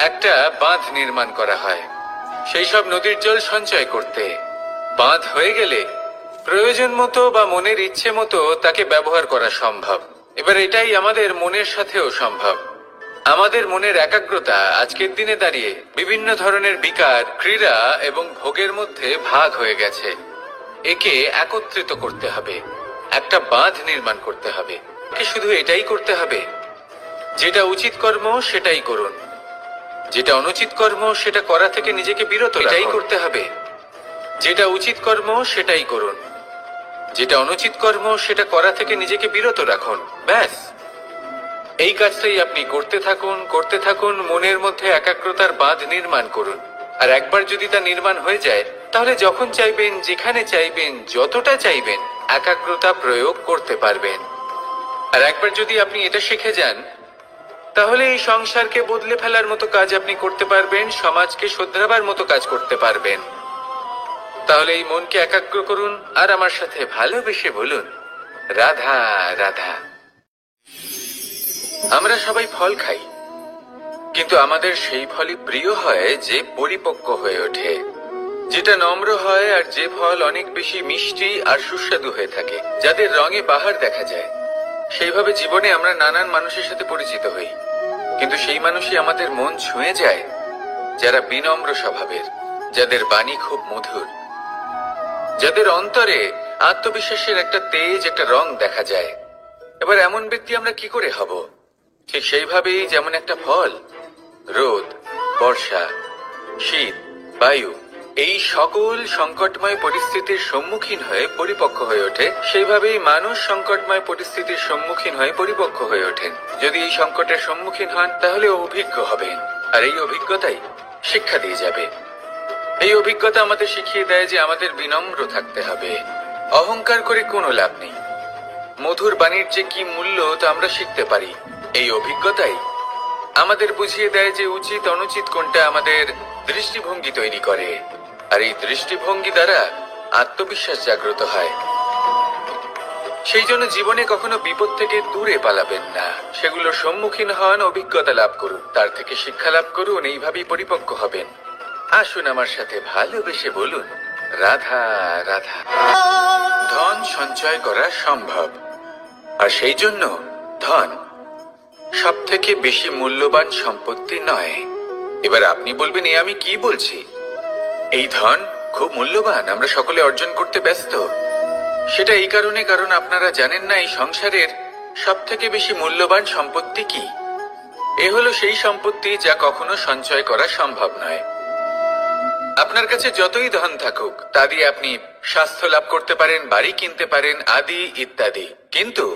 একটা বাঁধ নির্মাণ করা হয় সেই সব নদীর জল সঞ্চয় করতে। বাঁধ হয়ে গেলে প্রয়োজন মতো বা মনের ইচ্ছে মতো তাকে ব্যবহার করা সম্ভব। এবার এটাই আমাদের মনের সাথেও সম্ভব। আমাদের মনের একাগ্রতা আজকের দিনে দাঁড়িয়ে বিভিন্ন ধরনের বিকার, ক্রীড়া এবং ভোগের মধ্যে ভাগ হয়ে গেছে। একে একত্রিত করতে হবে, একটা বাঁধ নির্মাণ করতে হবে। একে শুধু এটাই করতে হবে, যেটা উচিত কর্ম সেটাই করুন, যেটা অনুচিত কর্ম সেটা করা থেকে নিজেকে বিরত রাখুন। এটাই করতে হবে, যেটা উচিত কর্ম সেটাই করুন, যেটা অনুচিত কর্ম সেটা করা থেকে নিজেকে বিরত রাখুন। ব্যাস, এই কাজটাই আপনি করতে থাকুন, করতে থাকুন। মনের মধ্যে একাগ্রতার বাঁধ নির্মাণ করুন। আর একবার যদি তা নির্মাণ হয়ে যায় তাহলে যখন চাইবেন, যেখানে চাইবেন, যতটা চাইবেন একাগ্রতা প্রয়োগ করতে পারবেন। আর একবার যদি আপনি এটা শিখে যান তাহলে এই সংসারকে বদলে ফেলার মতো কাজ আপনি করতে পারবেন, সমাজকে শোধরাবার মতো কাজ করতে পারবেন। তাহলে এই মনকে একাগ্র করুন আর আমার সাথে ভালোবেসে বলুন, রাধা রাধা। আমরা সবাই ফল খাই, কিন্তু আমাদের সেই ফলই প্রিয় হয় যে পরিপক্ক হয়ে ওঠে, যেটা নম্র হয়, আর যে ফল অনেক বেশি মিষ্টি আর সুস্বাদু হয়ে থাকে, যাদের রঙে বাহার দেখা যায়। সেইভাবে জীবনে আমরা নানান মানুষের সাথে পরিচিত হই, কিন্তু সেই মানুষই আমাদের মন ছুঁয়ে যায় যারা বিনম্র স্বভাবের, যাদের বাণী খুব মধুর, যাদের অন্তরে আত্মবিশ্বাসের একটা তেজ, একটা রং দেখা যায়। এবার এমন ব্যক্তি আমরা কি করে হব? ঠিক সেইভাবেই যেমন একটা ফল রোদ, বর্ষা, শীত, বায়ু এই সকল সংকটময় পরিস্থিতির সম্মুখীন হয়ে পরিপক্ক হয়ে ওঠে, সেইভাবেই মানুষ সংকটময় পরিস্থিতির সম্মুখীন হয়ে পরিপক্ক হয়ে ওঠেন। যদি এই সংকটের সম্মুখীন হন তাহলে অভিজ্ঞ হবেন, আর এই অভিজ্ঞতাই শিক্ষা দিয়ে যাবে। এই অভিজ্ঞতা আমাদের শিখিয়ে দেয় যে আমাদের বিনম্র থাকতে হবে। অহংকার করে কোনো লাভ নেই। মধুর বাণীর যে কি মূল্য তা আমরা শিখতে পারি। এই অভিজ্ঞতাই আমাদের বুঝিয়ে দেয় যে উচিত অনুচিত কোনটা, আমাদের দৃষ্টিভঙ্গি তৈরি করে, আর এই দৃষ্টিভঙ্গি দ্বারা আত্মবিশ্বাস জাগ্রত হয়। সেই জন্য জীবনে কখনো বিপদ থেকে দূরে পালাবেন না, সেগুলোর সম্মুখীন হন, অভিজ্ঞতা লাভ করুন, তার থেকে শিক্ষা লাভ করুন, এইভাবেই পরিপক্ক হবেন। আসুন আমার সাথে ভালোবেসে বলুন, রাধা রাধা। ধন সঞ্চয় করা সম্ভব, আর সেই জন্য ধন সব থেকে বেশি মূল্যবান সম্পত্তি নয়। এবার আপনি বলবেন, এ আমি কি বলছি? এই ধন খুব মূল্যবান, আমরা সকলে অর্জন করতে ব্যস্ত। সেটা এই কারণে, কারণ আপনারা জানেন না এই সংসারের সব থেকে বেশি মূল্যবান সম্পত্তি কি। এ হলো সেই সম্পত্তি যা কখনো সঞ্চয় করা সম্ভব নয়। আপনার কাছে যতই ধন থাকুক তা দিয়ে আপনি স্বাস্থ্য লাভ করতে পারেন, বাড়ি কিনতে পারেন, আদি ইত্যাদি, কিন্তু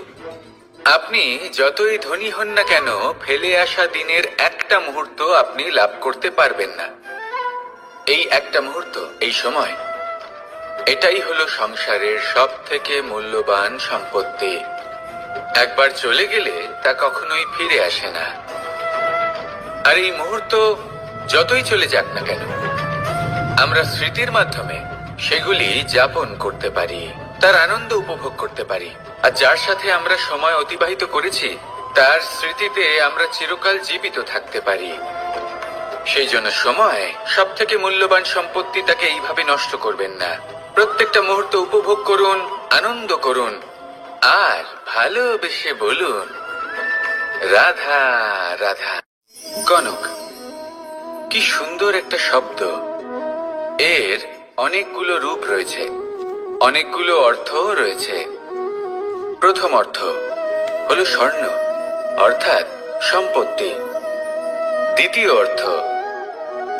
আপনি যতই ধনী হন না কেন, ফেলে আসা দিনের একটা মুহূর্ত আপনি লাভ করতে পারবেন না। এই একটা মুহূর্ত, এই সময়, এটাই হলো সংসারের সব থেকে মূল্যবান সম্পত্তি। একবার চলে গেলে তা কখনোই ফিরে আসে না। আর এই মুহূর্ত যতই চলে যাক না কেন, আমরা স্মৃতির মাধ্যমে সেগুলি যাপন করতে পারি, তার আনন্দ উপভোগ করতে পারি। আর যার সাথে আমরা সময় অতিবাহিত করেছি তার স্মৃতিতে আমরা চিরকাল জীবিত থাকতে পারি। সেই জন্য সময় সব থেকে মূল্যবান সম্পত্তি, তাকে এইভাবে নষ্ট করবেন না। প্রত্যেকটা মুহূর্ত উপভোগ করুন, আনন্দ করুন, আর ভালোবেসে বলুন, রাধা রাধা। কনক, কি সুন্দর একটা শব্দ। এর অনেকগুলো রূপ রয়েছে, অনেকগুলো অর্থ রয়েছে। প্রথম অর্থ হলো স্বর্ণ, অর্থাৎ সম্পত্তি। দ্বিতীয় অর্থ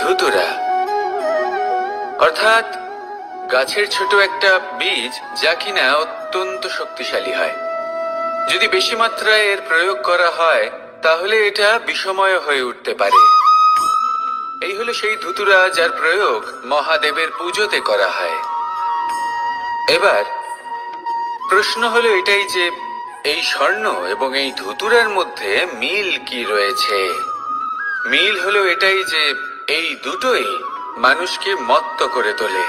ধুতুরা, অর্থাৎ গাছের ছোট একটা বীজ, যা কিনা অত্যন্ত শক্তিশালী হয়। যদি বেশি মাত্রায় এর প্রয়োগ করা হয় তাহলে এটা বিষময় হয়ে উঠতে পারে। এই হলো সেই ধুতুরা যার প্রয়োগ মহাদেবের পুজোতে করা হয়। এবার প্রশ্ন হলো এটাই যে এই স্বর্ণ এবং এই ধুতুরার মধ্যে মিল কি রয়েছে। মিল হলো এটাই যে এই দুটোই মানুষকে মত্ত করে তোলে।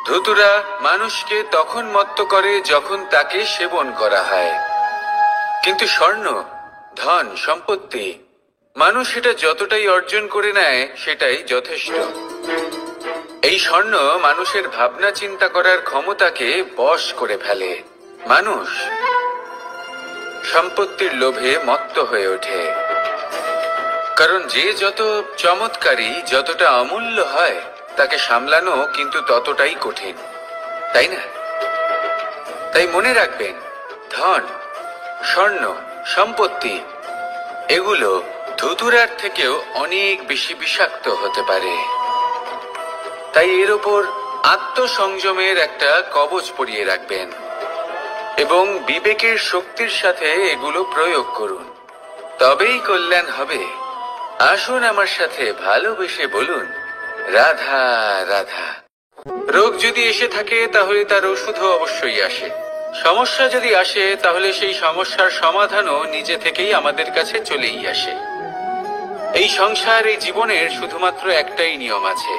ধুতুরা মানুষকে তখন মত্ত করে যখন তাকে সেবন করা হয়, কিন্তু স্বর্ণ, ধন, সম্পত্তি, মানুষ এটা যতটাই অর্জন করে নেয় সেটাই যথেষ্ট। এই স্বর্ণ মানুষের ভাবনা চিন্তা করার ক্ষমতাকে বশ করে ফেলে। মানুষ সম্পত্তির লোভে মত্ত হয়ে ওঠে, কারণ যে যত চমৎকারী, যতটা অমূল্য হয়, তাকে সামলানো কিন্তু ততটাই কঠিন, তাই না? তাই মনে রাখবেন, ধন, স্বর্ণ, সম্পত্তি এগুলো ধুতুরার থেকেও অনেক বেশি বিষাক্ত হতে পারে। তাই এর ওপর আত্মসংযমের একটা কবচ পরিয়ে রাখবেন এবং বিবেকের শক্তির সাথে এগুলো প্রয়োগ করুন, তবেই কল্যাণ হবে। আসুন আমার সাথে ভালোবেসে বলুন, রাধা রাধা। রোগ যদি এসে থাকে তাহলে তার ওষুধও অবশ্যই আসে। সমস্যা যদি আসে তাহলে সেই সমস্যার সমাধানও নিজে থেকেই আমাদের কাছে চলেই আসে। এই সংসার, এই জীবনের শুধুমাত্র একটাই নিয়ম আছে,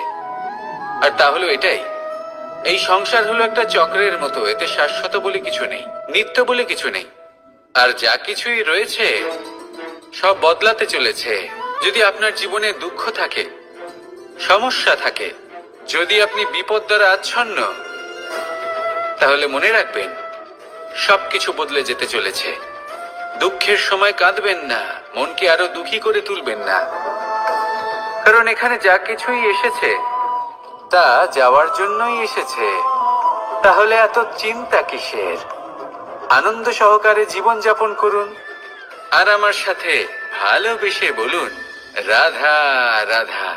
আর তা হলো এটাই, এই সংসার হলো একটা চক্রের মতো। এতে শাশ্বত বলে কিছু নেই, নিত্য বলে কিছু নেই, আর যা কিছুই রয়েছে সব বদলাতে চলেছে। যদি আপনার জীবনে দুঃখ থাকে, সমস্যা থাকে, যদি আপনি বিপদ দ্বারা আচ্ছন্ন, তাহলে মনে রাখবেন সবকিছু বদলে যেতে চলেছে। দুঃখের সময় কাঁদবেন না, মনকে আরো দুঃখী করে তুলবেন না, কারণ এখানে যা কিছুই এসেছে তা যাওয়ার জন্যই এসেছে। তাহলে এত চিন্তা কিসের? আনন্দ সহকারে জীবন যাপন করুন, আর আমার সাথে ভালোবেসে বলুন, রাধা রাধা।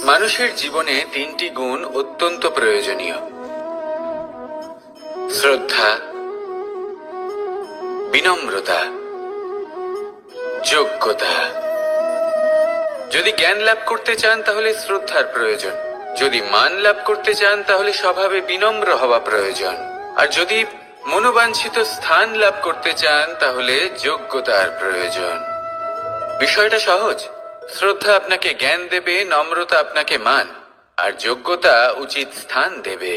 মানুষের জীবনে তিনটি গুণ অত্যন্ত প্রয়োজনীয়: শ্রদ্ধা, বিনম্রতা, যোগ্যতা। যদি জ্ঞান লাভ করতে চান তাহলে শ্রদ্ধার প্রয়োজন, যদি মান লাভ করতে চান তাহলে স্বভাবে বিনম্র হওয়া প্রয়োজন, আর যদি মনোবাঞ্ছিত স্থান লাভ করতে চান তাহলে যোগ্যতার প্রয়োজন। বিষয়টা সহজ। শ্রদ্ধা আপনাকে জ্ঞান দেবে, নম্রতা আপনাকে মান, আর যোগ্যতা উচিত স্থান দেবে।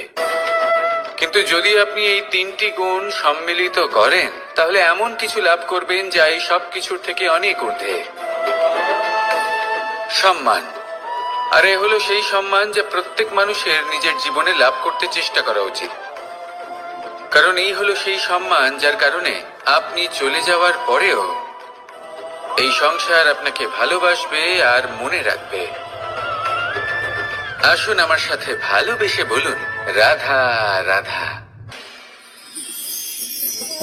কিন্তু যদি আপনি এই তিনটি গুণ সম্মিলিত করেন তাহলে এমন কিছু লাভ করবেন যা এই সব কিছুর থেকে অনেক ঊর্ধ্বে। সম্মান। আর এ হলো সেই সম্মান যা প্রত্যেক মানুষের নিজের জীবনে লাভ করতে চেষ্টা করা উচিত, কারণ এই হলো সেই সম্মান যার কারণে আপনি চলে যাওয়ার পরেও এই সংসার আপনাকে ভালোবাসবে আর মনে রাখবে। আসুন আমার সাথে ভালোবেসে বলুন, রাধা রাধা।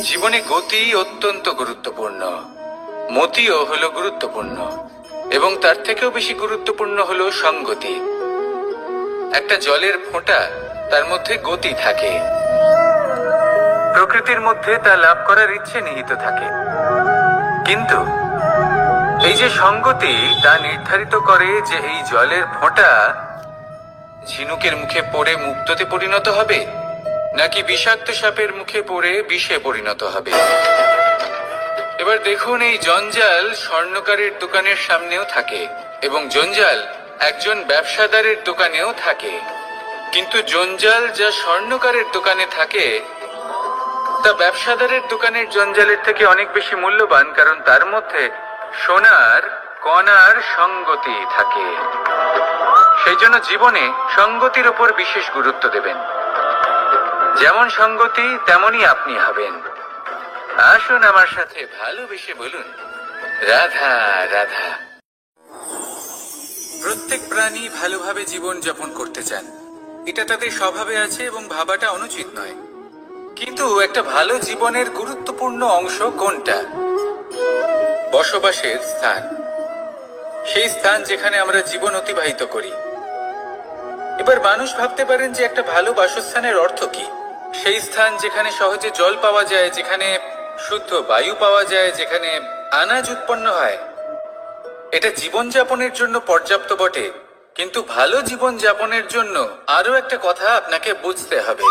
জীবনে গতি অত্যন্ত গুরুত্বপূর্ণ, মতিও হলো গুরুত্বপূর্ণ, এবং তার থেকেও বেশি গুরুত্বপূর্ণ হলো সঙ্গতি। একটা জলের ফোঁটা, তার মধ্যে গতি থাকে, প্রকৃতির মধ্যে তা লাভ করার ইচ্ছে নিহিত থাকে, কিন্তু এই যে সঙ্গতি তা নির্ধারিত করে যে এই জলের ফোঁটা ঝিনুকের মুখে পড়ে মুক্ততে পরিণত হবে নাকি বিষাক্ত সাপের মুখে পড়ে বিষে পরিণত হবে। এবার দেখুন, এই জঞ্জাল স্বর্ণকারের দোকানের সামনেও থাকে এবং জঞ্জাল একজন ব্যবসাদারের দোকানেও থাকে, কিন্তু জঞ্জাল যা স্বর্ণকারের দোকানে থাকে তা ব্যবসাদারের দোকানের জঞ্জালের থেকে অনেক বেশি মূল্যবান, কারণ তার মধ্যে সোনার কণার সঙ্গতি থাকে। সেই জন্য জীবনে সঙ্গতির উপর বিশেষ গুরুত্ব দেবেন। যেমন সঙ্গতি তেমনই আপনি হবেন। আসুন আমার সাথে ভালোবেসে বলুন, রাধা রাধা। প্রত্যেক প্রাণী ভালোভাবে জীবন যাপন করতে চান, এটা তাদের স্বভাবে আছে এবং ভাবাটা অনুচিত নয়। কিন্তু একটা ভালো জীবনের গুরুত্বপূর্ণ অংশ কোনটা? বসবাসের স্থান, সেই স্থান যেখানে আমরা জীবন অতিবাহিত করি। এবার মানুষ ভাবতে পারেন যে একটা ভালো বাসস্থানের অর্থ কি? সেই স্থান যেখানে সহজে জল পাওয়া যায়, যেখানে শুদ্ধ বায়ু পাওয়া যায়, যেখানে আনাজ উৎপন্ন হয়। এটা জীবনযাপনের জন্য পর্যাপ্ত বটে, কিন্তু ভালো জীবন যাপনের জন্য আরো একটা কথা আপনাকে বুঝতে হবে।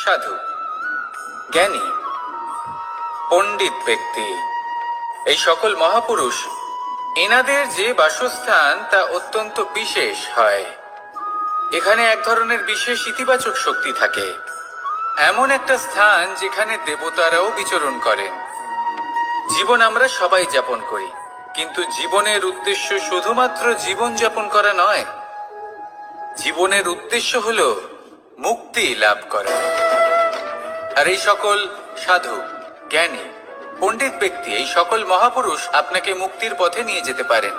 সাধু, জ্ঞানী, পণ্ডিত ব্যক্তি, এই সকল মহাপুরুষ, এনাদের যে বাসস্থান তা অত্যন্ত বিশেষ হয়। এখানে এক ধরনের বিশেষ ইতিবাচক শক্তি থাকে, এমন একটা স্থান যেখানে দেবতারাও বিচরণ করেন। জীবন আমরা সবাই যাপন করি, কিন্তু জীবনের উদ্দেশ্য শুধুমাত্র জীবন যাপন করা নয়। জীবনের উদ্দেশ্য হলো মুক্তি লাভ করা। আর এই সকল সাধু, জ্ঞানী, পণ্ডিত ব্যক্তি, এই সকল মহাপুরুষ আপনাকে মুক্তির পথে নিয়ে যেতে পারেন,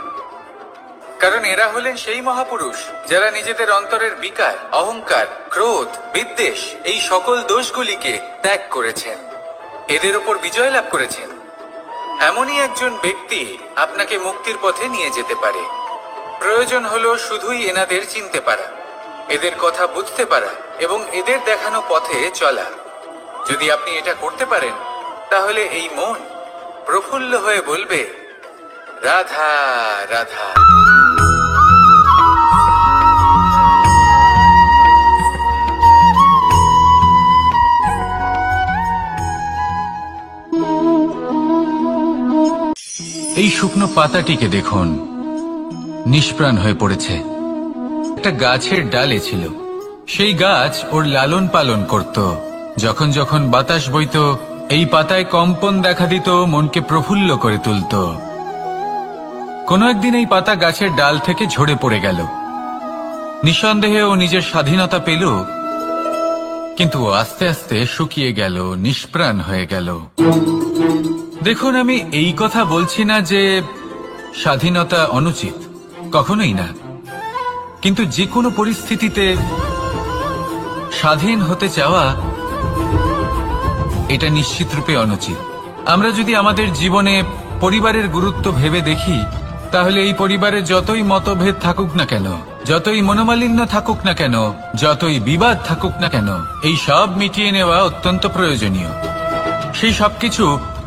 কারণ এরা হলেন সেই মহাপুরুষ যারা নিজেদের অন্তরের বিকার, অহংকার, ক্রোধ, বিদ্বেষ, এই সকল দোষগুলিকে ত্যাগ করেছেন, এদের ওপর বিজয় লাভ করেছেন। এমনই একজন ব্যক্তি আপনাকে মুক্তির পথে নিয়ে যেতে পারে। প্রয়োজন হলো শুধুই এনাদের চিনতে পারা, এদের কথা বুঝতে পারা এবং এদের দেখানো পথে চলা। যদি আপনি এটা করতে পারেন তাহলে এই মন প্রফুল্ল হয়ে বলবে, রাধা রাধা। এই শুকনো পাতাটিকে দেখুন, নিষ্প্রাণ হয়ে পড়েছে। একটা গাছের ডালে ছিল, সেই গাছ ওর লালন পালন করত। যখন যখন বাতাস বইত, এই পাতায় কম্পন দেখা দিত, মনকে প্রফুল্ল করে তুলত। কোনো একদিন এই পাতা গাছের ডাল থেকে ঝরে পড়ে গেল। নিঃসন্দেহে ও নিজের স্বাধীনতা পেল, কিন্তু আস্তে আস্তে শুকিয়ে গেল, নিষ্প্রাণ হয়ে গেল। দেখুন, আমি এই কথা বলছি না যে স্বাধীনতা অনুচিত, কখনোই না, কিন্তু যে কোনো পরিস্থিতিতে স্বাধীন হতে চাওয়া এটা নিশ্চিত রূপে অনুচিত। আমরা যদি আমাদের জীবনে পরিবারের গুরুত্ব ভেবে দেখি, তাহলে এই পরিবারে যতই মতভেদ থাকুক না কেন, যতই মনোমালিন্য থাকুক না কেন, যতই বিবাদ থাকুক না কেন, এই সব মিটিয়ে নেওয়া অত্যন্ত প্রয়োজনীয়। সেই সবকিছু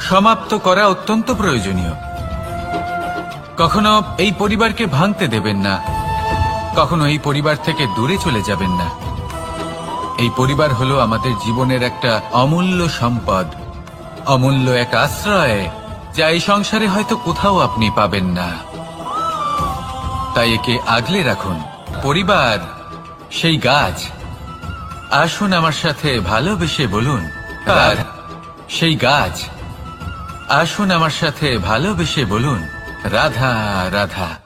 সমাপ্ত করা অত্যন্ত প্রয়োজনীয়। কখনো এই পরিবারকে ভাঙতে দেবেন না, কখনো এই পরিবার থেকে দূরে চলে যাবেন না। এই পরিবার হলো আমাদের জীবনের একটা অমূল্য সম্পদ, অমূল্য এক আশ্রয়, যা এই সংসারে হয়তো কোথাও আপনি পাবেন না। তাই একে আগলে রাখুন। পরিবার সেই গাছ আসুন আমার সাথে ভালোবেসে বলুন রাধা। সেই গাছ, আসুন আমার সাথে ভালোবেসে বলুন রাধা রাধা।